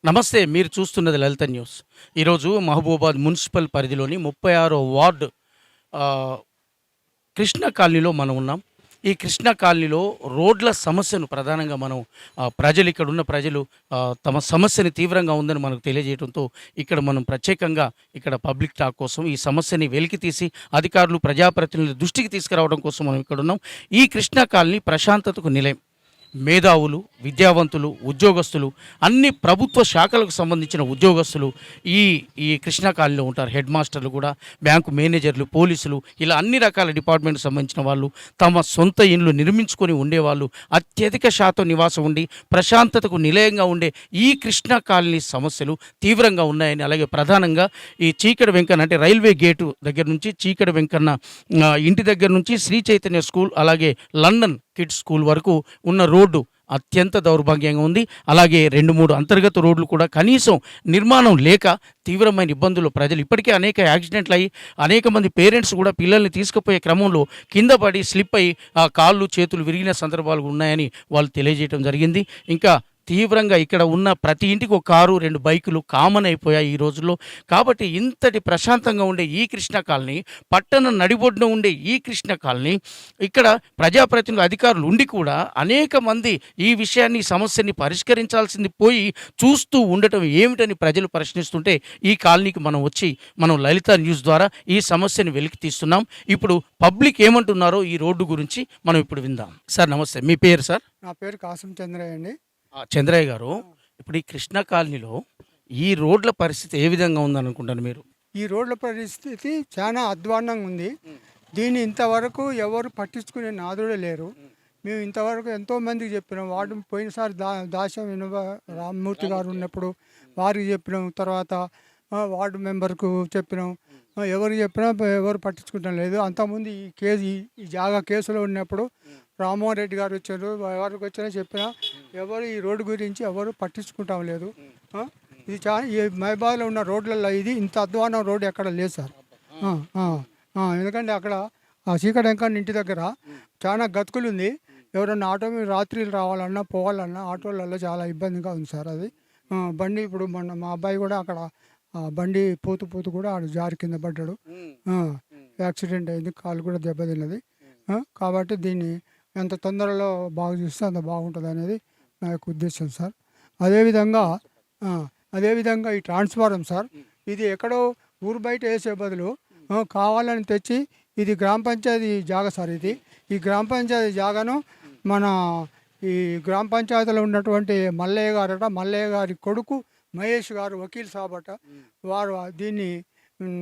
నమస్తే. మీరు చూస్తున్నది లలిత న్యూస్. ఈరోజు మహబూబాబాద్ మున్సిపల్ పరిధిలోని 36వ వార్డు ఆహ్, కృష్ణ కాలనీలో మనం ఉన్నాం. ఈ కృష్ణ కాలనీలో రోడ్ల సమస్యను ప్రధానంగా మనం ప్రజలు ఇక్కడున్న ప్రజలు తమ సమస్యని తీవ్రంగా ఉందని మనకు తెలియజేయడంతో ఇక్కడ మనం ప్రత్యేకంగా ఇక్కడ పబ్లిక్ టాక్ కోసం ఈ సమస్యని వెలికితీసి అధికారులు, ప్రజాప్రతినిధుల దృష్టికి తీసుకురావడం కోసం మనం ఇక్కడున్నాం. ఈ కృష్ణ కాలనీ ప్రశాంతతకు నిలయం. మేధావులు, విద్యావంతులు, ఉద్యోగస్తులు, అన్ని ప్రభుత్వ శాఖలకు సంబంధించిన ఉద్యోగస్తులు ఈ ఈ కృష్ణా కాలనీలో ఉంటారు. హెడ్ మాస్టర్లు కూడా, బ్యాంకు మేనేజర్లు, పోలీసులు, ఇలా అన్ని రకాల డిపార్ట్మెంట్కి సంబంధించిన వాళ్ళు తమ సొంత ఇండ్లు నిర్మించుకొని ఉండేవాళ్ళు. అత్యధిక శాతం నివాసం ఉండి ప్రశాంతతకు నిలయంగా ఉండే ఈ కృష్ణా కాలనీ సమస్యలు తీవ్రంగా ఉన్నాయని, అలాగే ప్రధానంగా ఈ చీకటి వెంకన్న అంటే రైల్వే గేటు దగ్గర నుంచి చీకటి వెంకన్న ఇంటి దగ్గర నుంచి శ్రీ చైతన్య స్కూల్, అలాగే లండన్ కిడ్స్ స్కూల్ వరకు ఉన్న రోడ్డు అత్యంత దౌర్భాగ్యంగా ఉంది. అలాగే 2-3 అంతర్గత రోడ్లు కూడా కనీసం నిర్మాణం లేక తీవ్రమైన ఇబ్బందులు ప్రజలు ఇప్పటికే అనేక యాక్సిడెంట్లు అయ్యి అనేక మంది పేరెంట్స్ కూడా పిల్లల్ని తీసుకుపోయే క్రమంలో కింద పడి స్లిప్ అయ్యి కాళ్ళు చేతులు విరిగిన సందర్భాలు ఉన్నాయని వాళ్ళు తెలియజేయడం జరిగింది. ఇంకా తీవ్రంగా ఇక్కడ ఉన్న ప్రతి ఇంటికి ఒక కారు, 2 బైకులు కామన్ అయిపోయాయి ఈ రోజుల్లో. కాబట్టి ఇంతటి ప్రశాంతంగా ఉండే ఈ కృష్ణ కాలనీ, పట్టణ నడిబొడ్డున ఉండే ఈ కృష్ణ కాలనీ, ఇక్కడ ప్రజాప్రతినిధులు, అధికారులు ఉండి కూడా అనేక మంది ఈ విషయాన్ని, సమస్యని పరిష్కరించాల్సింది పోయి చూస్తూ ఉండటం ఏమిటని ప్రజలు ప్రశ్నిస్తుంటే ఈ కాలనీకి మనం వచ్చి మనం లలిత న్యూస్ ద్వారా ఈ సమస్యని వెలికి తీస్తున్నాం. ఇప్పుడు పబ్లిక్ ఏమంటున్నారో ఈ రోడ్డు గురించి మనం ఇప్పుడు విందాం. సార్ నమస్తే, మీ పేరు సార్? నా పేరు కాసం చంద్రయ్య అండి. చంద్రయ్య గారు, ఇప్పుడు ఈ కృష్ణ కాలనీలో ఈ రోడ్ల పరిస్థితి ఏ విధంగా ఉందనుకుంటారు మీరు? ఈ రోడ్ల పరిస్థితి చాలా అధ్వాన్నంగా ఉంది. దీన్ని ఇంతవరకు ఎవరు పట్టించుకునే నాదుడే లేరు. మేము ఇంతవరకు ఎంతోమందికి చెప్పినాం. వార్డు పోయినసారి దాశ వినోబ రామ్మూర్తి గారు ఉన్నప్పుడు వారికి చెప్పినాం. తర్వాత వార్డు మెంబర్కు చెప్పినాం. ఎవరికి చెప్పినా ఎవరు పట్టించుకుంటాం లేదు. అంతకుముందు ఈ జాగా కేసులో ఉన్నప్పుడు రామ్మోహన్ రెడ్డి గారు వచ్చారు. ఎవరికి వచ్చినా చెప్పినా ఎవరు ఈ రోడ్డు గురించి ఎవరు పట్టించుకుంటాం లేదు. ఇది ఈ మహబాద్లో ఉన్న రోడ్లలో ఇది ఇంత అధ్వానం రోడ్డు ఎక్కడ లేదు సార్. ఎందుకంటే అక్కడ ఆ చీకటి వెంకన్న ఇంటి దగ్గర చాలా గతుకులు ఉంది. ఎవరన్నా ఆటో మీద రాత్రిలు రావాలన్నా పోవాలన్నా ఆటోలలో చాలా ఇబ్బందిగా ఉంది సార్. అది బండి ఇప్పుడు మా అబ్బాయి కూడా అక్కడ బండి పోతూ కూడా ఆడు జారి కింద పడ్డాడు. యాక్సిడెంట్ అయింది, కాలు కూడా దెబ్బతిన్నది. కాబట్టి దీన్ని ఎంత తొందరలో బాగు చేస్తే అంత బాగుంటుంది అనేది నా యొక్క ఉద్దేశం సార్. అదేవిధంగా ఈ ట్రాన్స్ఫారం సార్, ఇది ఎక్కడో ఊరు బయట వేసే బదులు కావాలని తెచ్చి ఇది గ్రామ పంచాయతీ జాగా సార్. ఈ గ్రామ పంచాయతీ జాగాను మన ఈ గ్రామ పంచాయతీలో ఉన్నటువంటి మల్లయ్య గారి కొడుకు మహేష్ గారు వకీల్ సాబట వారు దీన్ని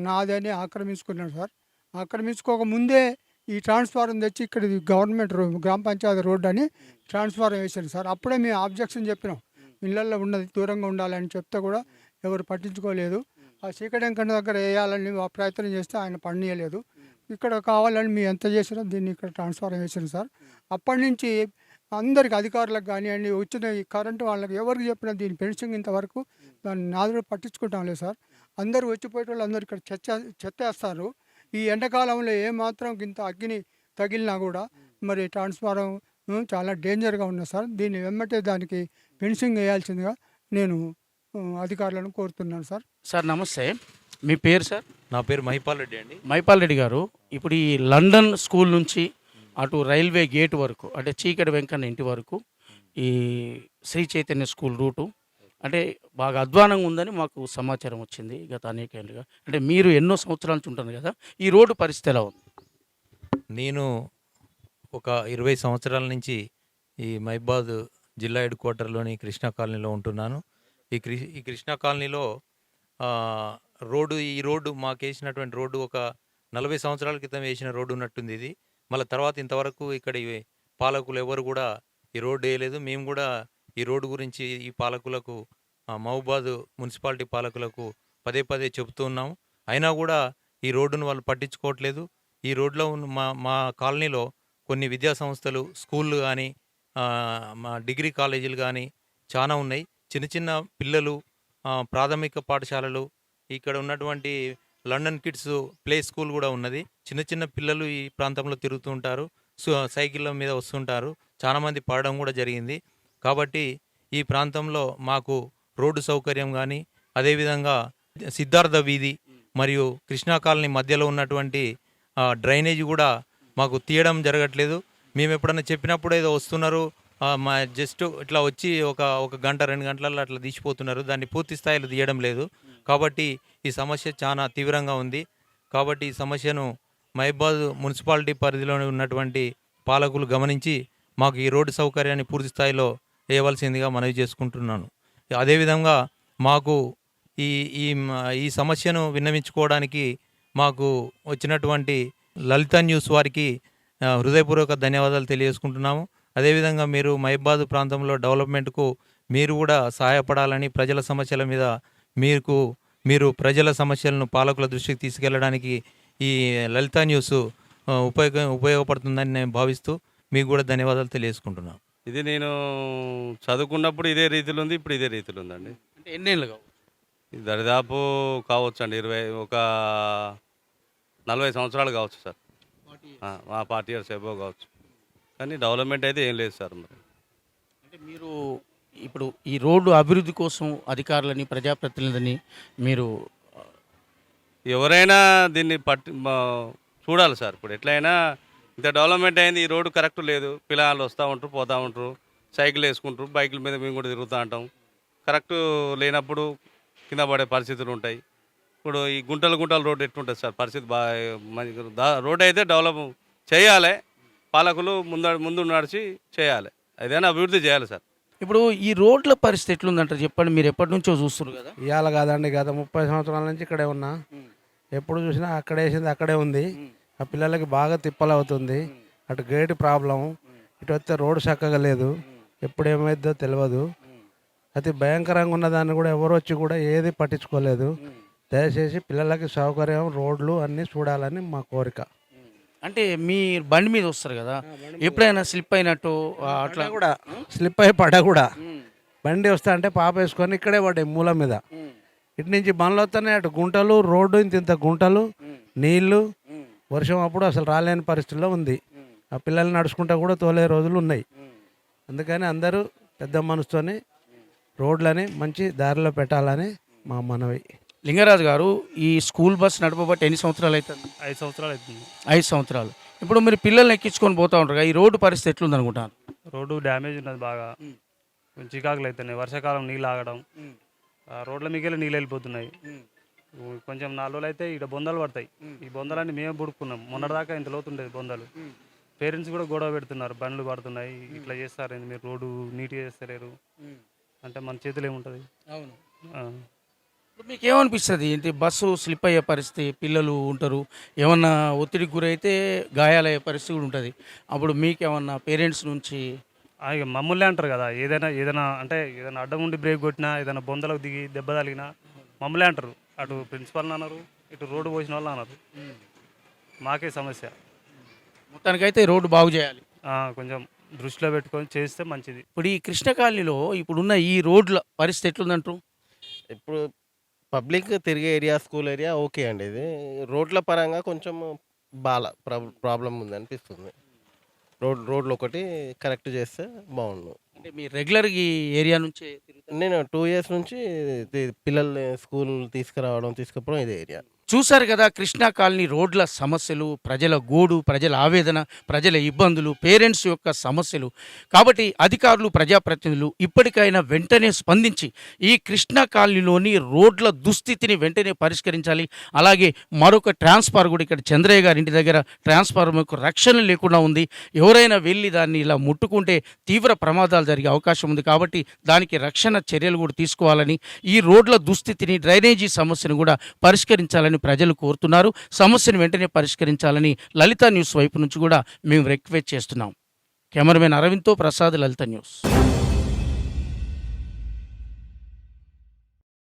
నాదని ఆక్రమించుకున్నాడు సార్. ఆక్రమించుకోకముందే ఈ ట్రాన్స్ఫారం తెచ్చి ఇక్కడ గవర్నమెంట్ గ్రామ పంచాయతీ రోడ్డు అని ట్రాన్స్ఫారం వేసారు సార్. అప్పుడే మేము ఆబ్జెక్షన్ చెప్పినాం, ఇళ్ళల్లో ఉన్నది దూరంగా ఉండాలని చెప్తే కూడా ఎవరు పట్టించుకోలేదు. ఆ చీకటి వెంకన్న దగ్గర వేయాలని ప్రయత్నం చేస్తే ఆయన పనియలేదు. ఇక్కడ కావాలని మేము ఎంత చేసినా దీన్ని ఇక్కడ ట్రాన్స్ఫారం వేసారు సార్. అప్పటి నుంచి అందరికి అధికారులకు కానివ్వండి, వచ్చిన ఈ కరెంటు వాళ్ళకి ఎవరికి చెప్పినా దీని పెన్షన్ ఇంతవరకు దాన్ని నాదుడు పట్టించుకుంటాం లేదు సార్. అందరూ వచ్చిపోయే వాళ్ళు అందరూ ఇక్కడ చెత్తేస్తారు. ఈ ఎండాకాలంలో ఏమాత్రం ఇంత అగ్ని తగిలినా కూడా మరి ట్రాన్స్ఫారం చాలా డేంజర్గా ఉంది సార్. దీన్ని వెంబటే దానికి ఫెన్సింగ్ వేయాల్సిందిగా నేను అధికారులను కోరుతున్నాను సార్. సార్ నమస్తే, మీ పేరు సార్? నా పేరు మహిపాల్ రెడ్డి అండి. మహిపాల్ రెడ్డి గారు, ఇప్పుడు ఈ లండన్ స్కూల్ నుంచి అటు రైల్వే గేట్ వరకు, అంటే చీకటి వెంకన్న ఇంటి వరకు ఈ శ్రీ చైతన్య స్కూల్ రూటు అంటే బాగా అధ్వానంగా ఉందని మాకు సమాచారం వచ్చింది గత అనేక ఏళ్ళుగా. అంటే మీరు ఎన్నో సంవత్సరాల నుంచి ఉంటారు కదా, ఈ రోడ్డు పరిస్థితి ఎలా ఉంది? నేను ఒక 20 సంవత్సరాల నుంచి ఈ మహిబాద్ జిల్లా హెడ్ క్వార్టర్లోని కృష్ణా కాలనీలో ఉంటున్నాను. ఈ కృష్ణా కాలనీలో ఈ రోడ్డు మాకు వేసినటువంటి రోడ్డు ఒక 40 సంవత్సరాల క్రితం వేసిన రోడ్డు ఉన్నట్టుంది. ఇది మళ్ళీ తర్వాత ఇంతవరకు ఇక్కడ పాలకులు ఎవరు కూడా ఈ రోడ్డు వేయలేదు. మేము కూడా ఈ రోడ్డు గురించి ఈ పాలకులకు, మహబూబాద్ మున్సిపాలిటీ పాలకులకు పదే చెబుతూ ఉన్నాము. అయినా కూడా ఈ రోడ్డును వాళ్ళు పట్టించుకోవట్లేదు. ఈ రోడ్లో ఉన్న మా కాలనీలో కొన్ని విద్యా సంస్థలు, స్కూళ్ళు కానీ, మా డిగ్రీ కాలేజీలు కానీ చాలా ఉన్నాయి. చిన్న పిల్లలు, ప్రాథమిక పాఠశాలలు, ఇక్కడ ఉన్నటువంటి లండన్ కిడ్స్ ప్లే స్కూల్ కూడా ఉన్నది. చిన్న పిల్లలు ఈ ప్రాంతంలో తిరుగుతూ ఉంటారు, సైకిళ్ళ మీద వస్తుంటారు. చాలామంది పడడం కూడా జరిగింది. కాబట్టి ఈ ప్రాంతంలో మాకు రోడ్డు సౌకర్యం కానీ, అదేవిధంగా సిద్ధార్థ వీధి మరియు కృష్ణా కాలనీ మధ్యలో ఉన్నటువంటి డ్రైనేజ్ కూడా మాకు తీయడం జరగట్లేదు. మేము ఎప్పుడన్నా చెప్పినప్పుడు ఏదో వస్తున్నారు, మా జస్ట్ ఇట్లా వచ్చి ఒక గంట 2 గంటలలో అట్లా తీసిపోతున్నారు. దాన్ని పూర్తి స్థాయిలో తీయడం లేదు. కాబట్టి ఈ సమస్య చాలా తీవ్రంగా ఉంది. కాబట్టి ఈ సమస్యను మహబూబాద్ మున్సిపాలిటీ పరిధిలో ఉన్నటువంటి పాలకులు గమనించి మాకు ఈ రోడ్డు సౌకర్యాన్ని పూర్తి స్థాయిలో వేయవలసిందిగా మనవి చేసుకుంటున్నాను. అదేవిధంగా మాకు ఈ ఈ ఈ సమస్యను విన్నవించుకోవడానికి మాకు వచ్చినటువంటి లలిత న్యూస్ వారికి హృదయపూర్వక ధన్యవాదాలు తెలియజేసుకుంటున్నాము. అదేవిధంగా మీరు మహబూబాద్ ప్రాంతంలో డెవలప్మెంట్కు మీరు కూడా సహాయపడాలని, ప్రజల సమస్యల మీద మీరు ప్రజల సమస్యలను పాలకుల దృష్టికి తీసుకెళ్లడానికి ఈ లలిత న్యూస్ ఉపయోగపడుతుందని నేను భావిస్తూ మీకు కూడా ధన్యవాదాలు తెలియజేసుకుంటున్నాను. ఇది నేను చదువుకున్నప్పుడు ఇదే రీతిలో ఉంది, ఇప్పుడు ఇదే రీతిలో ఉందండి. అంటే ఎన్నేళ్ళు కావు? ఇది దరిదాపు కావచ్చు అండి 40 సంవత్సరాలు కావచ్చు సార్. 40 ఇయర్స్ ఎబో కావచ్చు. కానీ డెవలప్మెంట్ అయితే ఏం లేదు సార్. మరి అంటే మీరు ఇప్పుడు ఈ రోడ్డు అభివృద్ధి కోసం అధికారులని, ప్రజాప్రతినిధులని మీరు ఎవరైనా దీన్ని చూడాలి సార్. ఇప్పుడు ఎట్లయినా ఇంత డెవలప్మెంట్ అయింది, ఈ రోడ్డు కరెక్ట్ లేదు. పిల్లలు వస్తూ ఉంటారు, పోతూ ఉంటారు, సైకిల్ వేసుకుంటారు, బైకుల మీద మేము కూడా తిరుగుతూ ఉంటాం. కరెక్ట్ లేనప్పుడు కింద పడే పరిస్థితులు ఉంటాయి. ఇప్పుడు ఈ గుంటలు రోడ్డు ఎట్లుంటుంది సార్ పరిస్థితి? రోడ్డు అయితే డెవలప్ చేయాలి, పాలకులు ముందు నడిచి చేయాలి, ఏదైనా అభివృద్ధి చేయాలి సార్. ఇప్పుడు ఈ రోడ్ల పరిస్థితి ఎట్లుందంటారు చెప్పండి. మీరు ఎప్పటి నుంచో చూస్తున్నారు కదా? ఇవాళ కాదండి, గత 30 సంవత్సరాల నుంచి ఇక్కడే ఉన్నా. ఎప్పుడు చూసినా అక్కడే వేసింది అక్కడే ఉంది. ఆ పిల్లలకి బాగా తిప్పలవుతుంది. అటు గేటు ప్రాబ్లం, ఇటు వస్తే రోడ్డు చక్కగా లేదు. ఎప్పుడు ఏమైద్దో తెలియదు. అతి భయంకరంగా ఉన్నదాన్ని కూడా ఎవరు వచ్చి కూడా ఏది పట్టించుకోలేదు. దయచేసి పిల్లలకి సౌకర్యం, రోడ్లు అన్నీ చూడాలని మా కోరిక. అంటే మీ బండి మీద వస్తారు కదా, ఎప్పుడైనా స్లిప్ అయినట్టు అట్లా కూడా స్లిప్ అయి పడ్డా కూడా బండి వస్తా అంటే పాప వేసుకొని ఇక్కడే పడ్డాయి మూల మీద. ఇటు నుంచి బండ్లు వస్తున్నాయి, అటు గుంటలు, రోడ్డు ఇంత గుంటలు, నీళ్లు. వర్షం అప్పుడు అసలు రాలేని పరిస్థితుల్లో ఉంది. ఆ పిల్లల్ని నడుచుకుంటా కూడా తోలే రోజులు ఉన్నాయి. అందుకని అందరూ పెద్ద మనసుతోని రోడ్లని మంచి దారిలో పెట్టాలని మా మనవి. లింగరాజు గారు, ఈ స్కూల్ బస్ నడపబట్టి ఎన్ని సంవత్సరాలు అవుతుంది? 5 సంవత్సరాలు అవుతుంది. 5 సంవత్సరాలు. ఇప్పుడు మీరు పిల్లల్ని ఎక్కించుకొని పోతూ ఉంటారు కదా, ఈ రోడ్డు పరిస్థితి ఎట్లుంది అనుకుంటాను? రోడ్డు డ్యామేజ్ ఉన్నది బాగా. చికాకులు అవుతున్నాయి, వర్షాకాలం నీళ్ళు ఆగడం, రోడ్ల మీకెళ్ళి నీళ్ళు వెళ్ళిపోతున్నాయి. కొంచెం 4 రోజులు అయితే ఇక్కడ బొందలు పడతాయి. ఈ బొందలన్నీ మేమే బుడుక్కున్నాం. మొన్నటిదాకా ఇంత లోతుండేది బొందలు. పేరెంట్స్ కూడా గొడవ పెడుతున్నారు, బండ్లు పడుతున్నాయి, ఇట్లా చేస్తారు, మీరు రోడ్డు నీట్గా చేస్తలేరు అంటే మన చేతులు ఏముంటుంది? అవును. ఆ. ఇప్పుడు మీకు ఏమనిపిస్తుంది? ఏంటి బస్సు స్లిప్ అయ్యే పరిస్థితి, పిల్లలు ఉంటారు, ఏమన్నా ఒత్తిడికి గురైతే గాయాలయ్యే పరిస్థితి కూడా ఉంటుంది. అప్పుడు మీకేమన్నా పేరెంట్స్ నుంచి ఇక మమ్మల్ని అంటారు కదా, ఏదైనా అంటే ఏదైనా అడ్డం ఉండి బ్రేక్ కొట్టినా, ఏదైనా బొందలకు దిగి దెబ్బ తగిలినా మమ్మల్ని అంటారు. అటు ప్రిన్సిపాల్ని అన్నారు, ఇటు రోడ్డు పోసిన వాళ్ళు అన్నారు. మాకే సమస్య. మొత్తానికైతే రోడ్డు బాగు చేయాలి, కొంచెం దృష్టిలో పెట్టుకొని చేస్తే మంచిది. ఇప్పుడు ఈ కృష్ణ కాలనీలో ఇప్పుడున్న ఈ రోడ్ల పరిస్థితి ఎట్లుందంటారు? ఇప్పుడు పబ్లిక్ తిరిగే ఏరియా, స్కూల్ ఏరియా ఓకే అండి. ఇది రోడ్ల పరంగా కొంచెం ప్రాబ్లం ఉంది అనిపిస్తుంది. రోడ్లు ఒకటి కరెక్ట్ చేస్తే బాగుండు. అంటే మీ రెగ్యులర్ ఈ ఏరియా నుంచే తిరుగుతారు? నేను 2 years నుంచి పిల్లల్ని స్కూల్ తీసుకుపోవడం ఇదే ఏరియా. చూశారు కదా, కృష్ణా కాలనీ రోడ్ల సమస్యలు, ప్రజల గోడు, ప్రజల ఆవేదన, ప్రజల ఇబ్బందులు, పేరెంట్స్ యొక్క సమస్యలు. కాబట్టి అధికారులు, ప్రజాప్రతినిధులు ఇప్పటికైనా వెంటనే స్పందించి ఈ కృష్ణా కాలనీలోని రోడ్ల దుస్థితిని వెంటనే పరిష్కరించాలి. అలాగే మరొక ట్రాన్స్ఫార్ కూడా ఇక్కడ చంద్రయ్య గారి ఇంటి దగ్గర ట్రాన్స్ఫార్మర్కు రక్షణ లేకుండా ఉంది. ఎవరైనా వెళ్ళి దాన్ని ఇలా ముట్టుకుంటే తీవ్ర ప్రమాదాలు జరిగే అవకాశం ఉంది. కాబట్టి దానికి రక్షణ చర్యలు కూడా తీసుకోవాలని, ఈ రోడ్ల దుస్థితిని, డ్రైనేజీ సమస్యను కూడా పరిష్కరించాలని ప్రజలు కోరుతున్నారు. సమస్యను వెంటనే పరిష్కరించాలని లలిత న్యూస్ వైపు నుంచి కూడా మేము రిక్వెస్ట్ చేస్తున్నాం. కెమెరామెన్ అరవింద్తో ప్రసాద్, లలిత న్యూస్.